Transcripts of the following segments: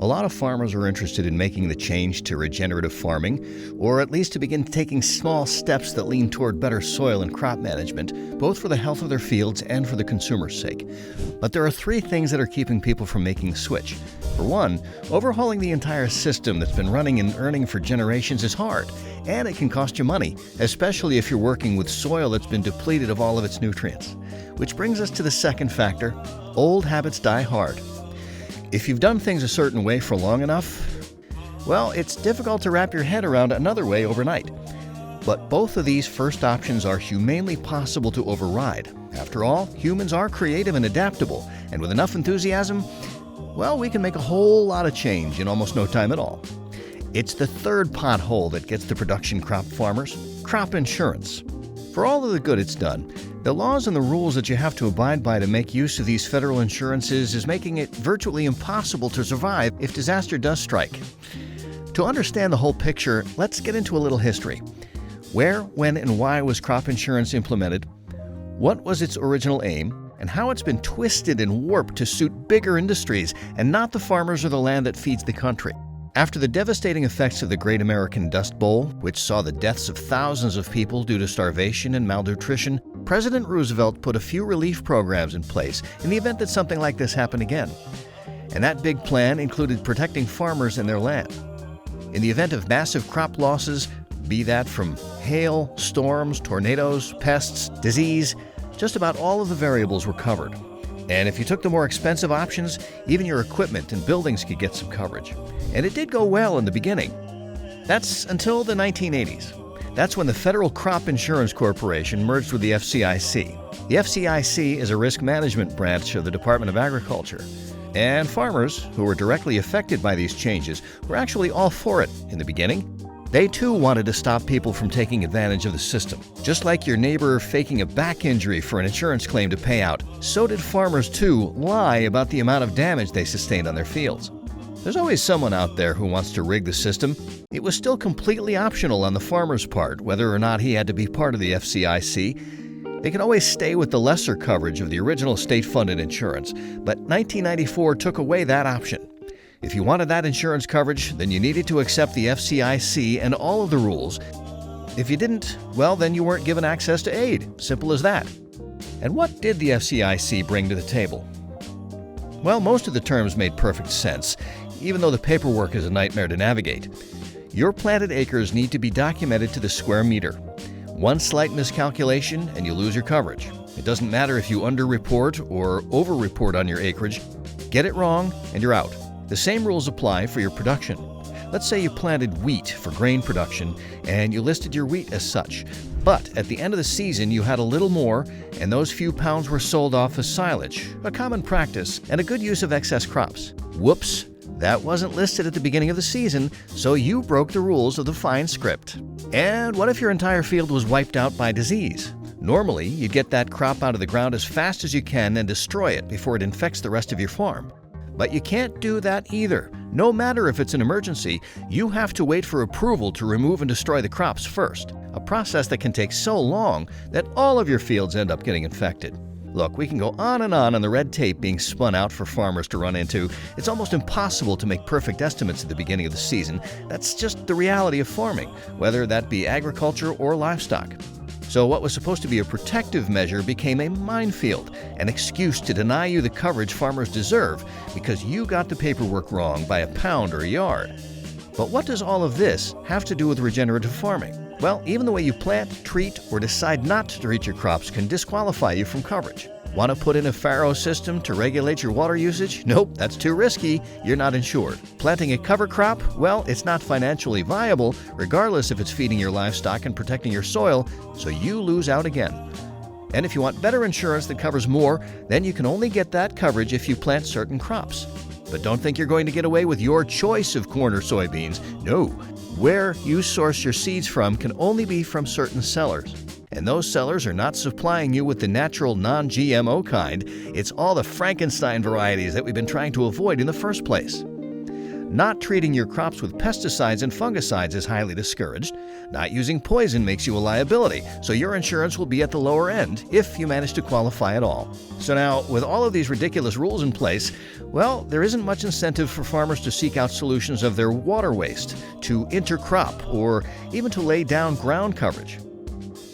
A lot of farmers are interested in making the change to regenerative farming, or at least to begin taking small steps that lean toward better soil and crop management, both for the health of their fields and for the consumer's sake. But there are three things that are keeping people from making the switch. For one, overhauling the entire system that's been running and earning for generations is hard, and it can cost you money, especially if you're working with soil that's been depleted of all of its nutrients. Which brings us to the second factor: old habits die hard. If you've done things a certain way for long enough, well, it's difficult to wrap your head around another way overnight. But both of these first options are humanely possible to override. After all, humans are creative and adaptable, and with enough enthusiasm, well, we can make a whole lot of change in almost no time at all. It's the third pothole that gets the production crop farmers: crop insurance. For all of the good it's done, the laws and the rules that you have to abide by to make use of these federal insurances is making it virtually impossible to survive if disaster does strike. To understand the whole picture, let's get into a little history. Where, when, and why was crop insurance implemented? What was its original aim? And how it's been twisted and warped to suit bigger industries and not the farmers or the land that feeds the country. After the devastating effects of the Great American Dust Bowl, which saw the deaths of thousands of people due to starvation and malnutrition, President Roosevelt put a few relief programs in place in the event that something like this happened again. And that big plan included protecting farmers and their land. In the event of massive crop losses, be that from hail, storms, tornadoes, pests, disease, just about all of the variables were covered. And if you took the more expensive options, even your equipment and buildings could get some coverage. And it did go well in the beginning. That's until the 1980s. That's when the Federal Crop Insurance Corporation merged with the FCIC. The FCIC is a risk management branch of the Department of Agriculture. And farmers, who were directly affected by these changes, were actually all for it in the beginning. They too wanted to stop people from taking advantage of the system. Just like your neighbor faking a back injury for an insurance claim to pay out, so did farmers too lie about the amount of damage they sustained on their fields. There's always someone out there who wants to rig the system. It was still completely optional on the farmer's part whether or not he had to be part of the FCIC. They could always stay with the lesser coverage of the original state-funded insurance, but 1994 took away that option. If you wanted that insurance coverage, then you needed to accept the FCIC and all of the rules. If you didn't, well, then you weren't given access to aid. Simple as that. And what did the FCIC bring to the table? Well, most of the terms made perfect sense, even though the paperwork is a nightmare to navigate. Your planted acres need to be documented to the square meter. One slight miscalculation and you lose your coverage. It doesn't matter if you underreport or overreport on your acreage. Get it wrong and you're out. The same rules apply for your production. Let's say you planted wheat for grain production and you listed your wheat as such. But at the end of the season you had a little more and those few pounds were sold off as silage, a common practice and a good use of excess crops. Whoops, that wasn't listed at the beginning of the season, so you broke the rules of the fine script. And what if your entire field was wiped out by disease? Normally, you'd get that crop out of the ground as fast as you can and destroy it before it infects the rest of your farm. But you can't do that either. No matter if it's an emergency, you have to wait for approval to remove and destroy the crops first, a process that can take so long that all of your fields end up getting infected. Look, we can go on the red tape being spun out for farmers to run into. It's almost impossible to make perfect estimates at the beginning of the season. That's just the reality of farming, whether that be agriculture or livestock. So what was supposed to be a protective measure became a minefield, an excuse to deny you the coverage farmers deserve because you got the paperwork wrong by a pound or a yard. But what does all of this have to do with regenerative farming? Well, even the way you plant, treat, or decide not to treat your crops can disqualify you from coverage. Want to put in a farrow system to regulate your water usage? Nope, that's too risky. You're not insured. Planting a cover crop? Well, it's not financially viable, regardless if it's feeding your livestock and protecting your soil, so you lose out again. And if you want better insurance that covers more, then you can only get that coverage if you plant certain crops. But don't think you're going to get away with your choice of corn or soybeans. No. Where you source your seeds from can only be from certain sellers. And those sellers are not supplying you with the natural non-GMO kind. It's all the Frankenstein varieties that we've been trying to avoid in the first place. Not treating your crops with pesticides and fungicides is highly discouraged. Not using poison makes you a liability, so your insurance will be at the lower end if you manage to qualify at all. So now, with all of these ridiculous rules in place, well, there isn't much incentive for farmers to seek out solutions of their water waste, to intercrop, or even to lay down ground coverage.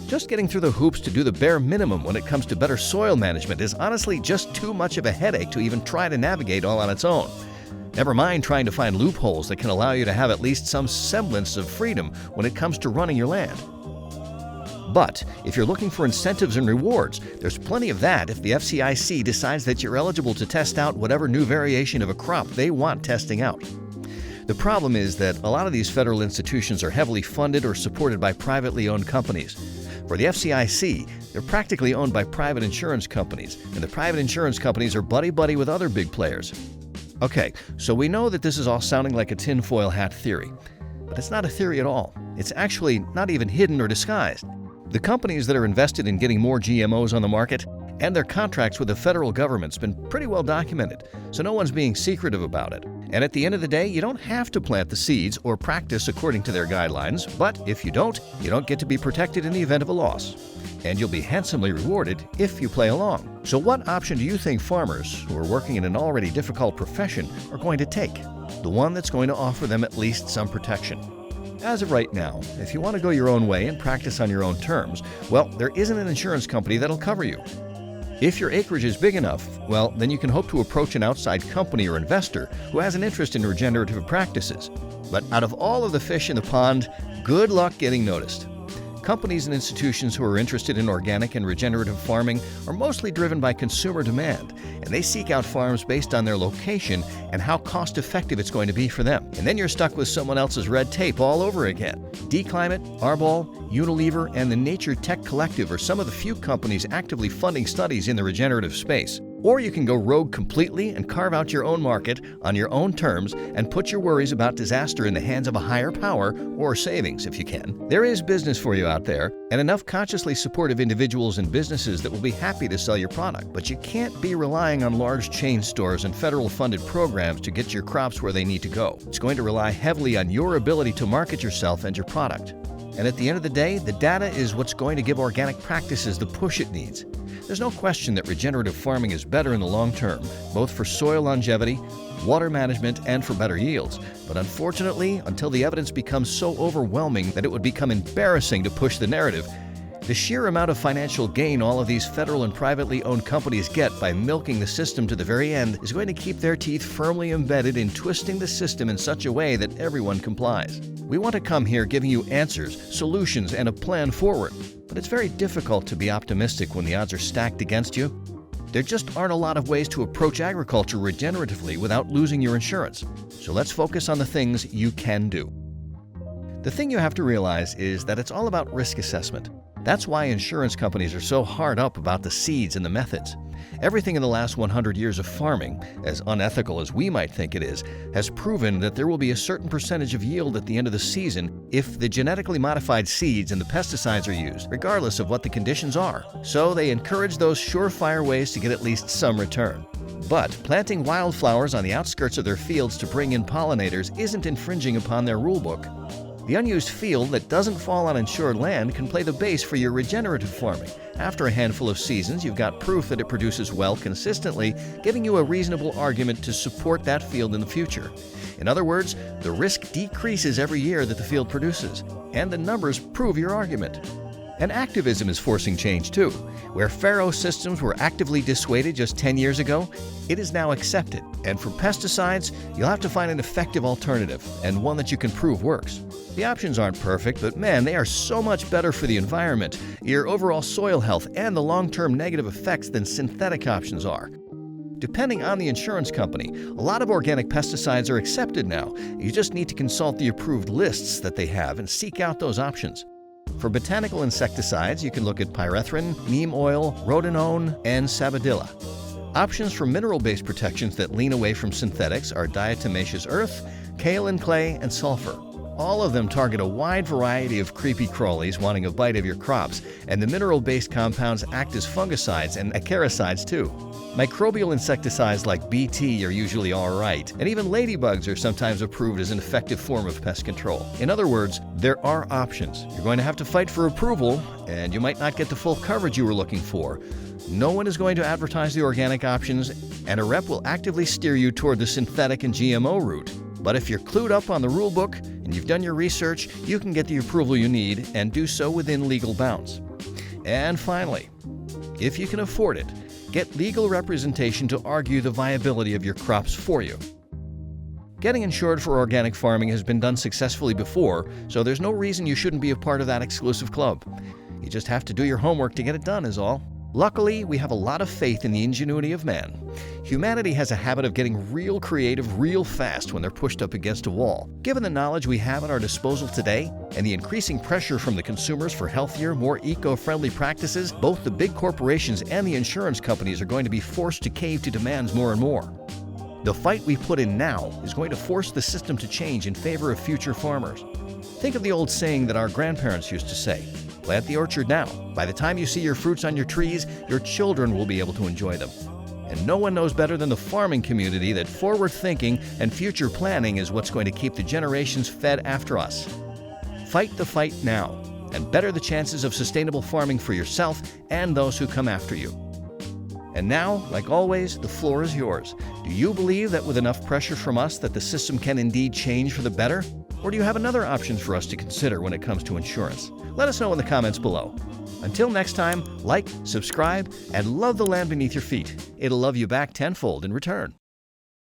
Just getting through the hoops to do the bare minimum when it comes to better soil management is honestly just too much of a headache to even try to navigate all on its own. Never mind trying to find loopholes that can allow you to have at least some semblance of freedom when it comes to running your land. But if you're looking for incentives and rewards, there's plenty of that if the FCIC decides that you're eligible to test out whatever new variation of a crop they want testing out. The problem is that a lot of these federal institutions are heavily funded or supported by privately owned companies. For the FCIC, they're practically owned by private insurance companies, and the private insurance companies are buddy-buddy with other big players. Okay, so we know that this is all sounding like a tinfoil hat theory, but it's not a theory at all. It's actually not even hidden or disguised. The companies that are invested in getting more GMOs on the market and their contracts with the federal government's been pretty well documented, so no one's being secretive about it. And at the end of the day, you don't have to plant the seeds or practice according to their guidelines, but if you don't get to be protected in the event of a loss. And you'll be handsomely rewarded if you play along. So what option do you think farmers who are working in an already difficult profession are going to take? The one that's going to offer them at least some protection. As of right now, if you want to go your own way and practice on your own terms, well, there isn't an insurance company that'll cover you. If your acreage is big enough, well, then you can hope to approach an outside company or investor who has an interest in regenerative practices. But out of all of the fish in the pond, good luck getting noticed. Companies and institutions who are interested in organic and regenerative farming are mostly driven by consumer demand, and they seek out farms based on their location and how cost-effective it's going to be for them. And then you're stuck with someone else's red tape all over again. D-Climate, Arbol, Unilever, and the Nature Tech Collective are some of the few companies actively funding studies in the regenerative space. Or you can go rogue completely and carve out your own market on your own terms and put your worries about disaster in the hands of a higher power or savings if you can. There is business for you out there and enough consciously supportive individuals and businesses that will be happy to sell your product. But you can't be relying on large chain stores and federal funded programs to get your crops where they need to go. It's going to rely heavily on your ability to market yourself and your product. And at the end of the day, the data is what's going to give organic practices the push it needs. There's no question that regenerative farming is better in the long term, both for soil longevity, water management, and for better yields. But unfortunately, until the evidence becomes so overwhelming that it would become embarrassing to push the narrative, the sheer amount of financial gain all of these federal and privately owned companies get by milking the system to the very end is going to keep their teeth firmly embedded in twisting the system in such a way that everyone complies. We want to come here giving you answers, solutions, and a plan forward. But it's very difficult to be optimistic when the odds are stacked against you. There just aren't a lot of ways to approach agriculture regeneratively without losing your insurance. So let's focus on the things you can do. The thing you have to realize is that it's all about risk assessment. That's why insurance companies are so hard up about the seeds and the methods. Everything in the last 100 years of farming, as unethical as we might think it is, has proven that there will be a certain percentage of yield at the end of the season if the genetically modified seeds and the pesticides are used, regardless of what the conditions are. So they encourage those surefire ways to get at least some return. But planting wildflowers on the outskirts of their fields to bring in pollinators isn't infringing upon their rulebook. The unused field that doesn't fall on insured land can play the base for your regenerative farming. After a handful of seasons, you've got proof that it produces well consistently, giving you a reasonable argument to support that field in the future. In other words, the risk decreases every year that the field produces, and the numbers prove your argument. And activism is forcing change too. Where Pharaoh systems were actively dissuaded just 10 years ago, it is now accepted. And for pesticides, you'll have to find an effective alternative, and one that you can prove works. The options aren't perfect, but man, they are so much better for the environment, your overall soil health, and the long-term negative effects than synthetic options are. Depending on the insurance company, a lot of organic pesticides are accepted now. You just need to consult the approved lists that they have and seek out those options. For botanical insecticides, you can look at pyrethrin, neem oil, rhodonone, and sabadilla. Options for mineral-based protections that lean away from synthetics are diatomaceous earth, kaolin clay, and sulfur. All of them target a wide variety of creepy crawlies wanting a bite of your crops, and the mineral-based compounds act as fungicides and acaricides too. Microbial insecticides like BT are usually alright, and even ladybugs are sometimes approved as an effective form of pest control. In other words, there are options. You're going to have to fight for approval, and you might not get the full coverage you were looking for. No one is going to advertise the organic options, and a rep will actively steer you toward the synthetic and GMO route. But if you're clued up on the rule book and you've done your research, you can get the approval you need and do so within legal bounds. And finally, if you can afford it, get legal representation to argue the viability of your crops for you. Getting insured for organic farming has been done successfully before, so there's no reason you shouldn't be a part of that exclusive club. You just have to do your homework to get it done is all. Luckily, we have a lot of faith in the ingenuity of man. Humanity has a habit of getting real creative real fast when they're pushed up against a wall. Given the knowledge we have at our disposal today and the increasing pressure from the consumers for healthier, more eco-friendly practices, both the big corporations and the insurance companies are going to be forced to cave to demands more and more. The fight we put in now is going to force the system to change in favor of future farmers. Think of the old saying that our grandparents used to say, "Plant the orchard now. By the time you see your fruits on your trees, your children will be able to enjoy them." And no one knows better than the farming community that forward thinking and future planning is what's going to keep the generations fed after us. Fight the fight now and better the chances of sustainable farming for yourself and those who come after you. And now, like always, the floor is yours. Do you believe that with enough pressure from us that the system can indeed change for the better? Or do you have another option for us to consider when it comes to insurance? Let us know in the comments below. Until next time, like, subscribe, and love the land beneath your feet. It'll love you back tenfold in return.